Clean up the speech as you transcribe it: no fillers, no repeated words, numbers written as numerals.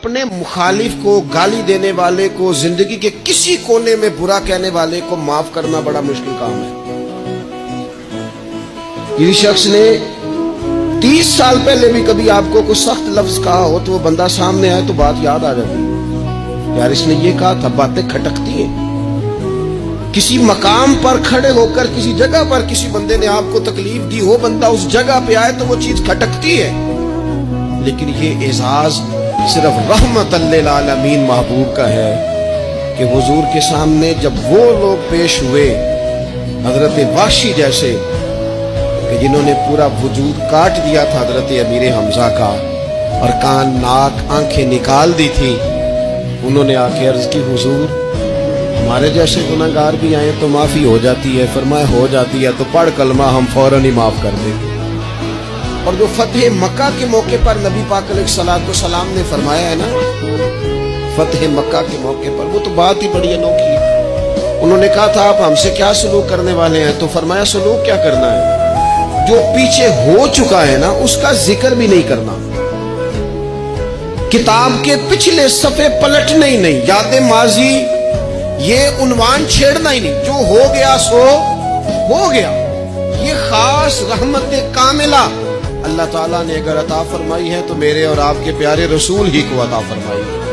اپنے مخالف کو، گالی دینے والے کو، زندگی کے کسی کونے میں برا کہنے والے کو معاف کرنا بڑا مشکل کام ہے۔ کسی شخص نے 30 سال پہلے بھی کبھی آپ کو کوئی سخت لفظ کہا ہو تو وہ بندہ سامنے آئے تو بات یاد آ جاتی ہے، یار اس نے یہ کہا تھا۔ باتیں کھٹکتی ہیں۔ کسی مقام پر کھڑے ہو کر کسی جگہ پر کسی بندے نے آپ کو تکلیف دی ہو، بندہ اس جگہ پہ آئے تو وہ چیز کھٹکتی ہے، لیکن یہ اعزاز صرف رحمت للعالمین محبوب کا ہے کہ حضور کے سامنے جب وہ لوگ پیش ہوئے حضرت وحشی جیسے کہ جنہوں نے پورا وجود کاٹ دیا تھا حضرت امیر حمزہ کا اور کان ناک آنکھیں نکال دی تھی، انہوں نے آ کے عرض کی حضور ہمارے جیسے گناہ گار بھی آئیں تو معافی ہو جاتی ہے؟ فرمایا ہو جاتی ہے تو پڑھ کلمہ، ہم فوراً ہی معاف کر دیں۔ اور جو فتح مکہ کے موقع پر نبی پاک علیہ الصلوۃ والسلام نے فرمایا ہے نا، فتح مکہ کے موقع پر، وہ تو بات ہی بڑی انوکھی ہے۔ انہوں نے کہا تھا آپ ہم سے کیا سلوک کرنے والے ہیں؟ تو فرمایا سلوک کیا کرنا ہے؟ جو پیچھے ہو چکا ہے نا اس کا ذکر بھی نہیں کرنا، کتاب کے پچھلے صفحے پلٹنے ہی نہیں، یاد ماضی یہ عنوان چھیڑنا ہی نہیں، جو ہو گیا سو ہو گیا۔ یہ خاص رحمت کاملہ اللہ تعالیٰ نے اگر عطا فرمائی ہے تو میرے اور آپ کے پیارے رسول ہی کو عطا فرمائی ہے۔